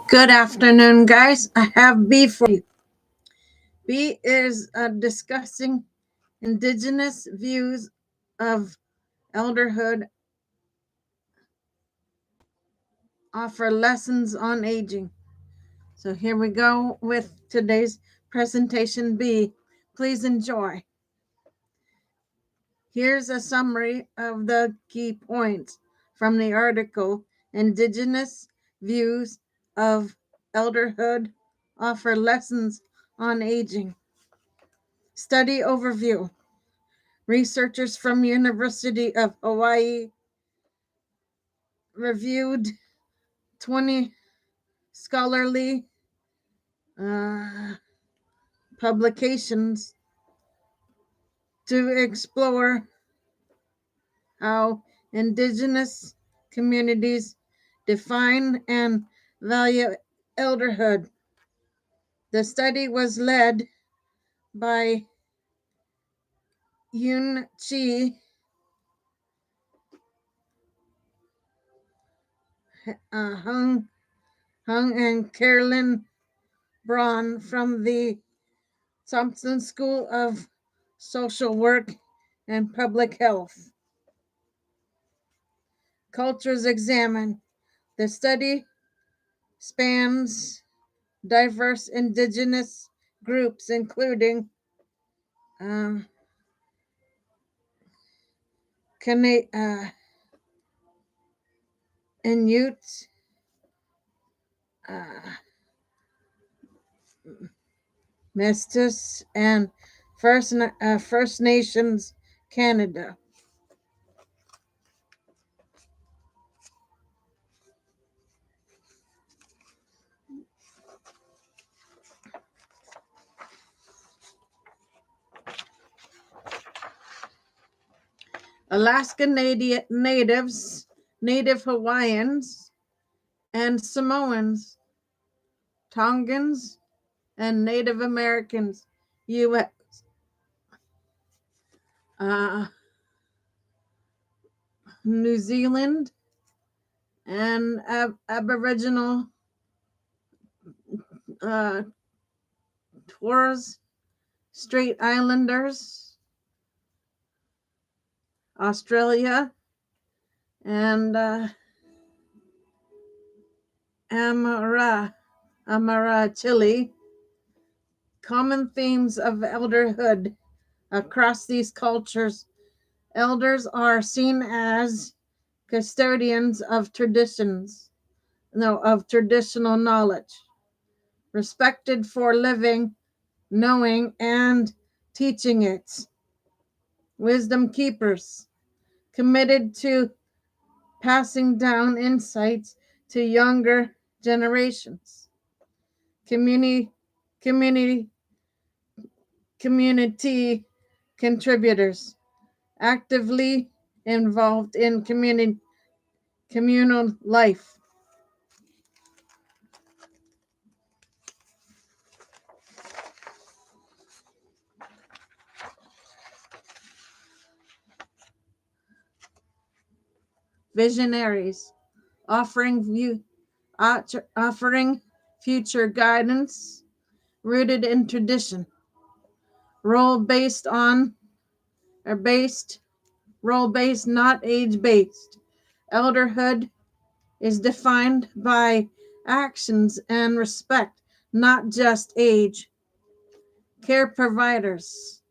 Good afternoon, guys. I have B for you. B is discussing Indigenous views of elderhood, offer lessons on aging. So here we go with today's presentation. B, please enjoy. Here's a summary of the key points from the article. Indigenous views of elderhood offer lessons on aging. Study overview. Researchers from University of Hawaii reviewed 20 scholarly uh, publications to explore how Indigenous communities define and value elderhood. The study was led by Yun Chi, Hung and Carolyn Braun from the Thompson School of Social Work and Public Health. Cultures examined. The study spans diverse indigenous groups, including um, Inuit, uh, Métis, and First Nations Canada. Alaska natives, Native Hawaiians, and Samoans, Tongans, and Native Americans, U.S. New Zealand, and Aboriginal uh, Torres Strait Islanders, Australia, and Amara, Chile. Common themes of elderhood across these cultures. Elders are seen as custodians of traditional knowledge, respected for living, knowing, and teaching it. Wisdom keepers, committed to passing down insights to younger generations. Community, community, community contributors, actively involved in communal life. Visionaries, offering offering future guidance rooted in tradition. Role based on or based role based, not age based. Elderhood is defined by actions and respect, not just age. Care providers,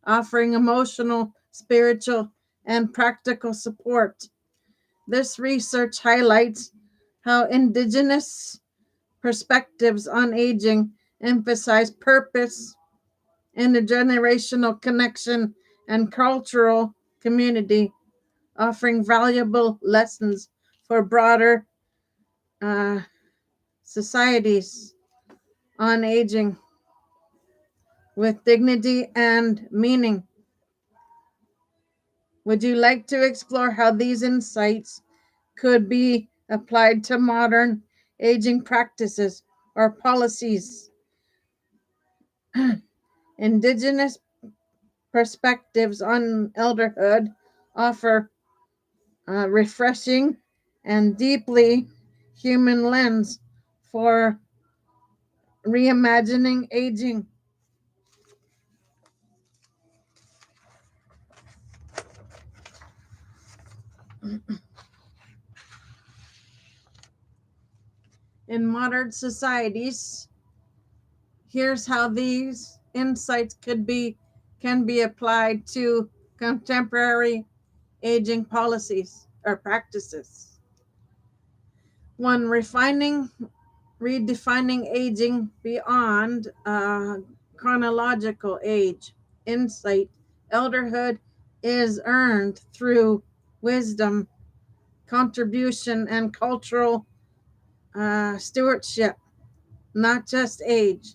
offering emotional, spiritual, and practical support. This research highlights how Indigenous perspectives on aging emphasize purpose, intergenerational connection, and cultural community, offering valuable lessons for broader uh, societies on aging with dignity and meaning. Would you like to explore how these insights could be applied to modern aging practices or policies? Indigenous perspectives on elderhood offer a refreshing and deeply human lens for reimagining aging. In modern societies, here's how these insights can be applied to contemporary aging policies or practices. One, redefining aging beyond chronological age. Insight: elderhood is earned through wisdom, contribution, and cultural stewardship, not just age.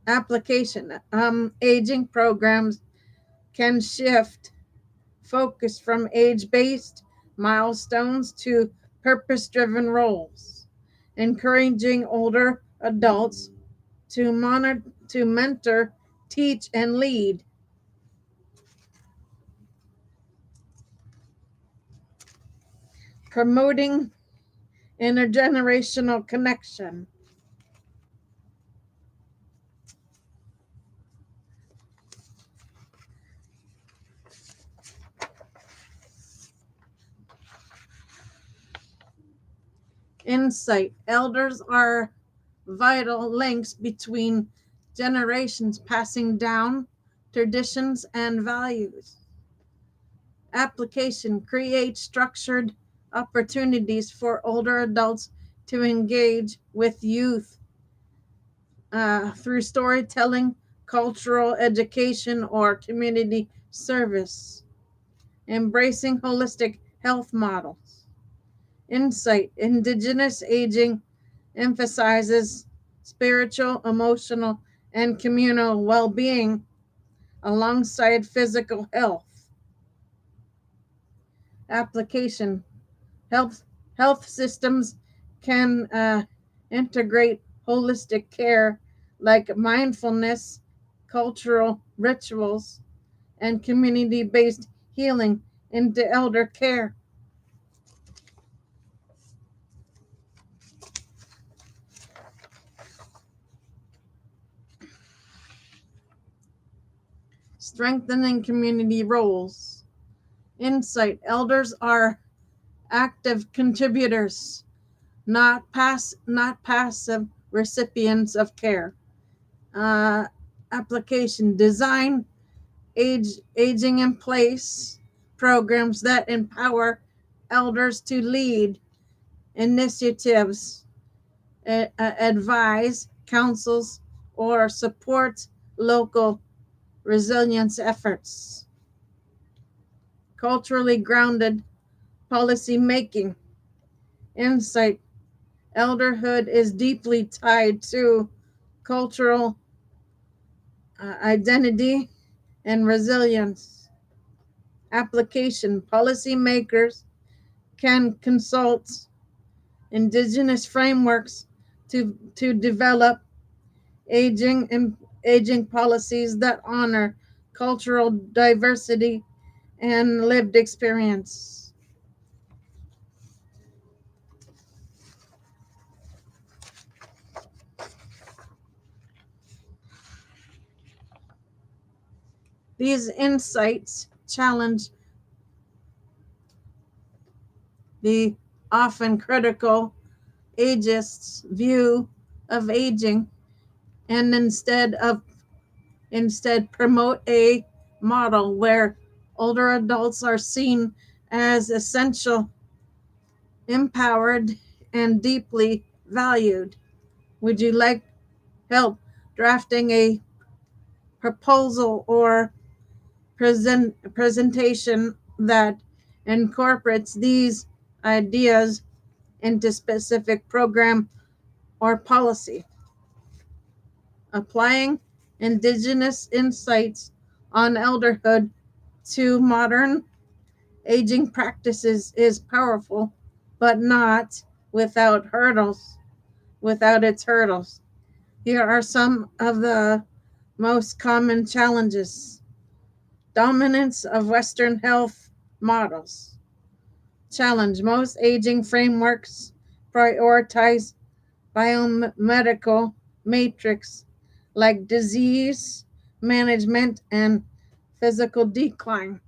Application: aging programs can shift focus from age-based milestones to purpose-driven roles, encouraging older adults to mentor, teach, and lead. Promoting intergenerational connection. Insight: elders are vital links between generations, passing down traditions and values. Application: create structured opportunities for older adults to engage with youth through storytelling, cultural education, or community service. Embracing holistic health models. Insight: Indigenous aging emphasizes spiritual, emotional, and communal well being alongside physical health. Application: health, health systems can integrate holistic care like mindfulness, cultural rituals, and community based healing into elder care. Strengthening community roles. Insight: elders are active contributors, not passive recipients of care. Uh, Application: design aging in place programs that empower elders to lead initiatives, advise councils, or support local resilience efforts. Culturally grounded policy making. Insight: elderhood is deeply tied to cultural identity and resilience. Application: policymakers can consult indigenous frameworks to develop aging and aging policies that honor cultural diversity and lived experience. These insights challenge the often critical ageist view of aging and instead promote a model where older adults are seen as essential, empowered, and deeply valued. Would you like help drafting a proposal or presentation that incorporates these ideas into specific program or policy? Applying indigenous insights on elderhood to modern aging practices is powerful, but not without its hurdles. Here are some of the most common challenges. Dominance of Western health models. Challenge: most aging frameworks prioritize biomedical matrix like disease management and physical decline.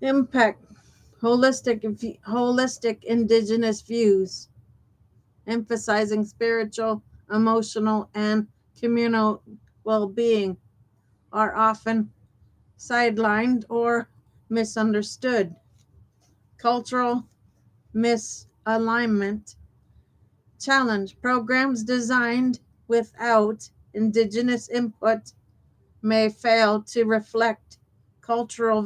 Impact holistic indigenous views, emphasizing spiritual, emotional, and communal well-being, are often sidelined or misunderstood. Cultural misalignment challenge programs designed without indigenous input may fail to reflect cultural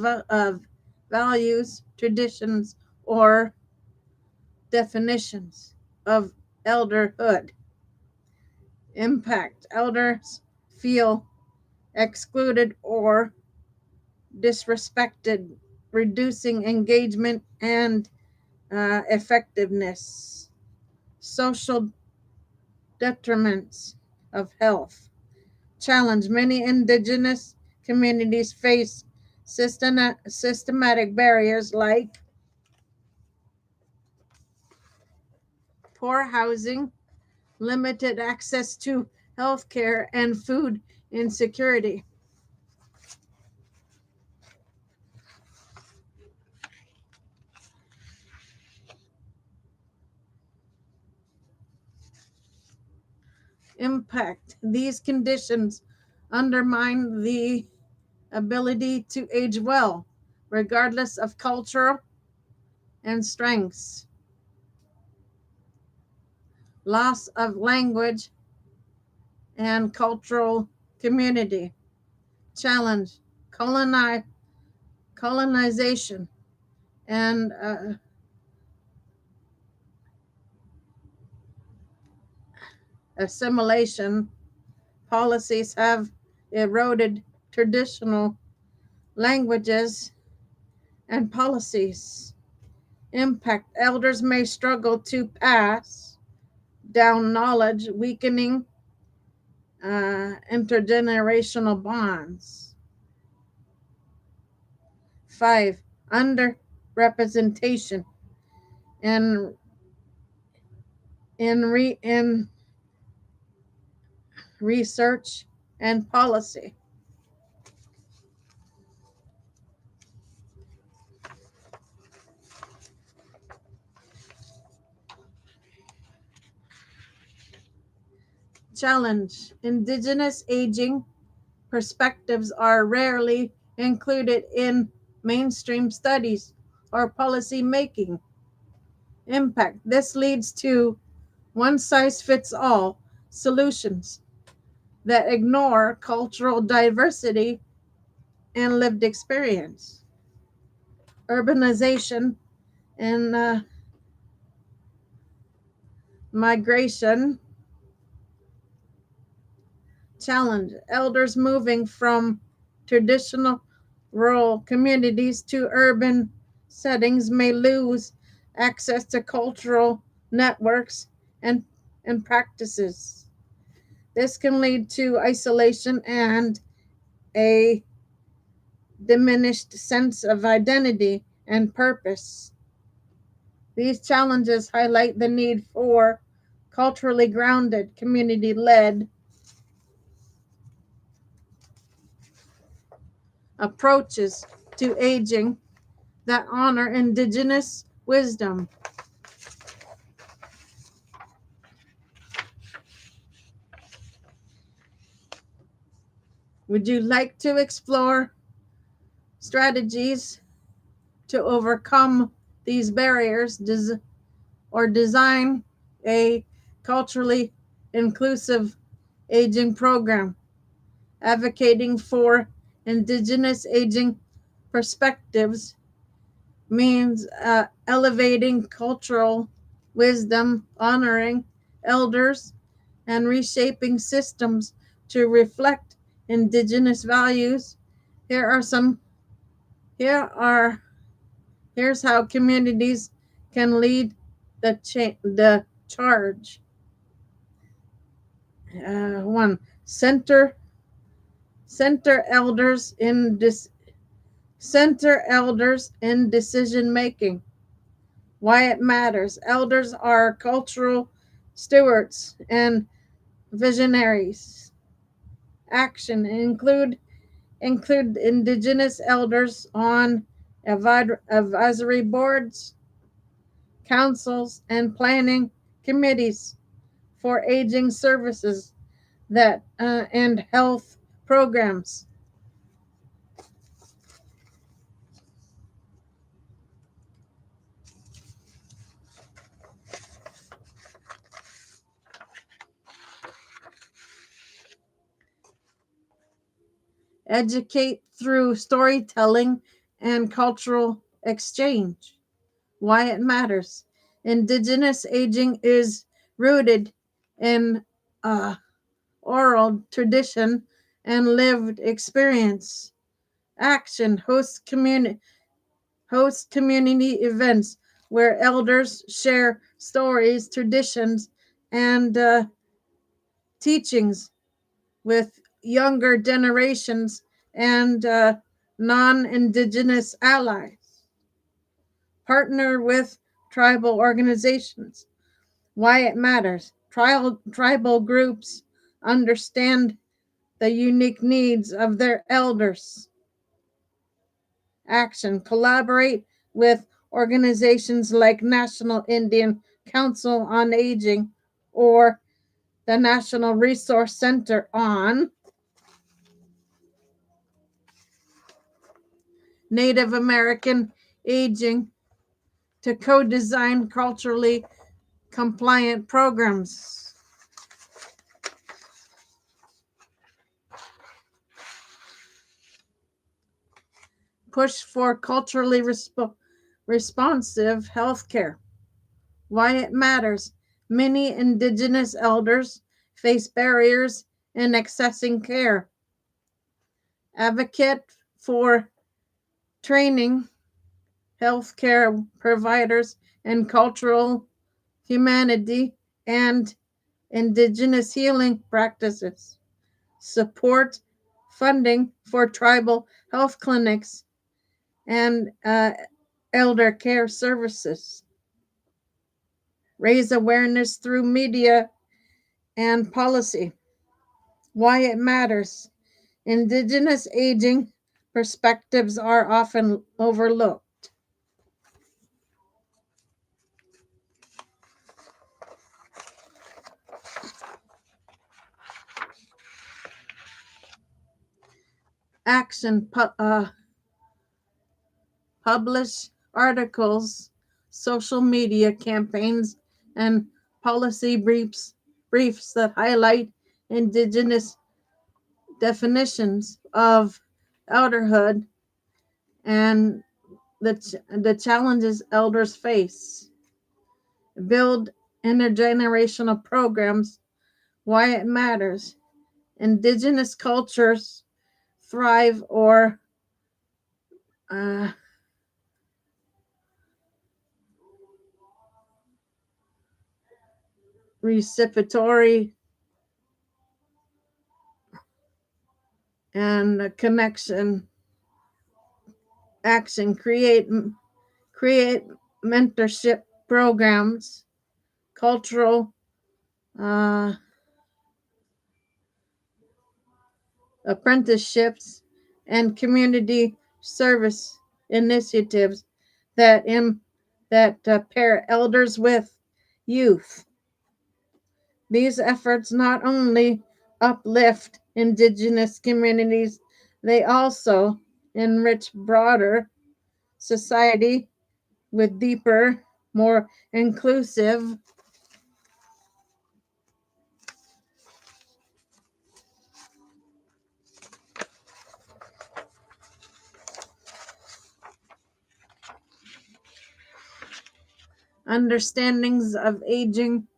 values, traditions, or definitions of elderhood. Impact elders feel excluded or disrespected, reducing engagement and effectiveness. Social detriments of health challenge many indigenous communities face systematic barriers like poor housing, limited access to health care, and food insecurity. Impact these conditions undermine the ability to age well, regardless of cultural and strengths. Loss of language and cultural community challenge colonization and assimilation policies have eroded traditional languages and policies. Impact elders may struggle to pass down knowledge, weakening intergenerational bonds. 5. Underrepresentation in in research and policy. Challenge indigenous aging perspectives are rarely included in mainstream studies or policy making. Impact this leads to one size fits all solutions that ignore cultural diversity and lived experience. Urbanization and migration challenge elders moving from traditional rural communities to urban settings may lose access to cultural networks and, and practices. This can lead to isolation and a diminished sense of identity and purpose. These challenges highlight the need for culturally grounded, community led approaches to aging that honor indigenous wisdom. Would you like to explore strategies to overcome these barriers or design a culturally inclusive aging program advocating for Indigenous aging perspectives means elevating cultural wisdom, honoring elders, and reshaping systems to reflect Indigenous values. Here are some. Here are. Here's how communities can lead the charge. One, center elders in this center elders in decision making. Why it matters. Elders are cultural stewards and visionaries. Action include Indigenous elders on advisory boards, councils, and planning committees for aging services that and health programs. Educate through storytelling and cultural exchange. Why it matters. Indigenous aging is rooted in uh, oral tradition and lived experience. Action host community events where elders share stories, traditions, and teachings with younger generations and non-indigenous allies. Partner with tribal organizations. Why it matters. Tribal groups understand the unique needs of their elders. Action. Collaborate with organizations like National Indian Council on Aging or the National Resource Center on Native American aging to co-design culturally compliant programs. Push for culturally responsive healthcare. Why it matters. Many Indigenous elders face barriers in accessing care. Advocate for training healthcare providers in cultural humanity and Indigenous healing practices. Support funding for tribal health clinics and elder care services. Raise awareness through media and policy. Why it matters. Indigenous aging perspectives are often overlooked. Action publish articles, social media campaigns, and policy briefs that highlight Indigenous definitions of elderhood and the challenges elders face. Build intergenerational programs. Why it matters. Indigenous cultures thrive or uh, reciprocatory and connection. Action create mentorship programs, cultural uh, apprenticeships, and community service initiatives that pair elders with youth. These efforts not only uplift Indigenous communities, they also enrich broader society with deeper, more inclusive understandings of aging,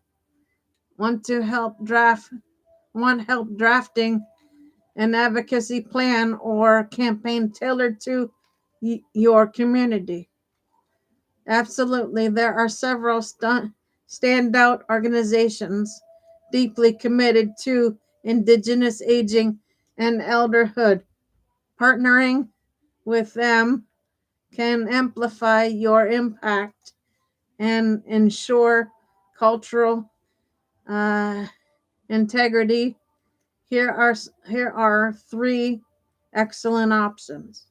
want help drafting an advocacy plan or campaign tailored to your community. Absolutely, there are several standout organizations deeply committed to Indigenous aging and elderhood. Partnering with them can amplify your impact and ensure cultural uh, integrity. Here are three excellent options.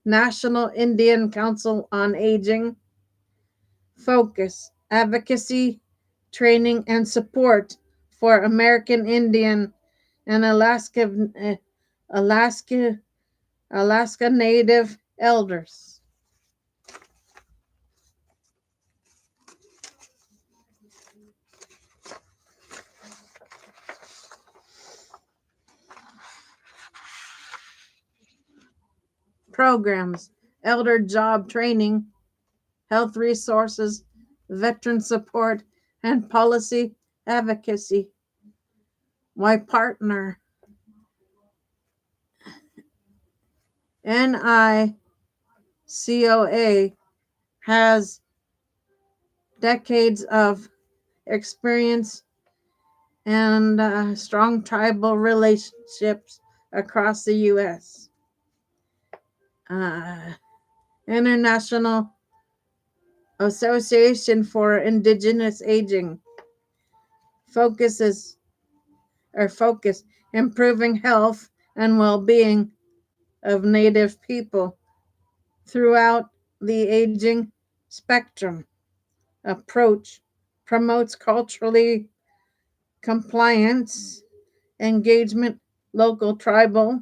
National Indian Council on Aging, focus, advocacy, training, and support for American Indian and Alaska, Alaska Native elders. Programs, elder job training, health resources, veteran support, and policy advocacy. Why partner? NICOA has decades of experience and strong tribal relationships across the U.S. International Association for Indigenous Aging focuses focus improving health and well-being of Native people throughout the aging spectrum. Approach promotes culturally compliance engagement, local, tribal,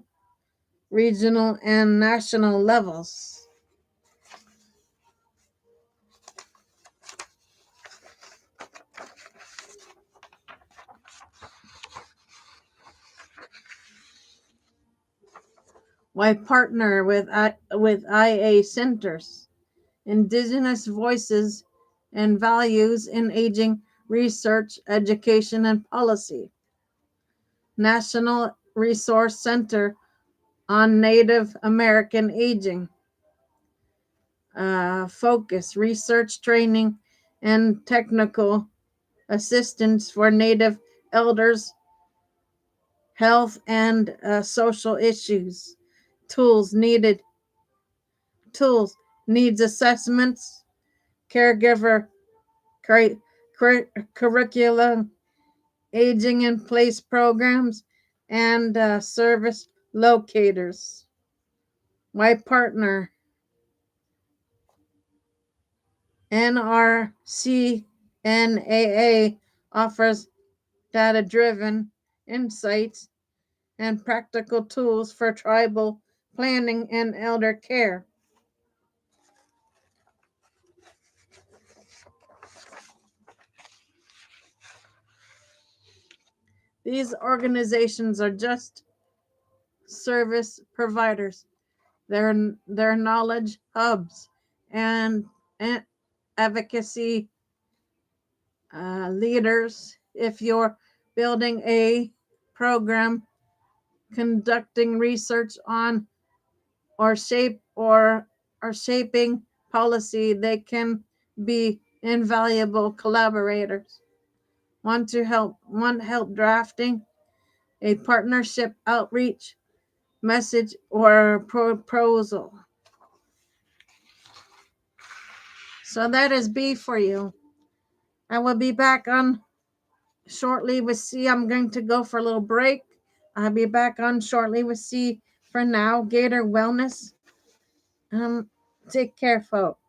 regional, and national levels. Why partner with IA centers? Indigenous voices and values in aging research, education, and policy. National Resource Center on Native American Aging. Focus, research, training, and technical assistance for Native elders, health and social issues. Tools needed. Tools needs assessments, caregiver curriculum, aging in place programs, and service locators. Why partner? NRCNAA offers data driven insights and practical tools for tribal planning and elder care. These organizations are just service providers. They're knowledge hubs and advocacy leaders. If you're building a program, conducting research on or shaping policy, they can be invaluable collaborators. Want help drafting a partnership outreach message or proposal? So that is B for you. I will be back on shortly with C. I'm going to go for a little break. I'll be back on shortly with C. For now, Gator Wellness. Take care, folks.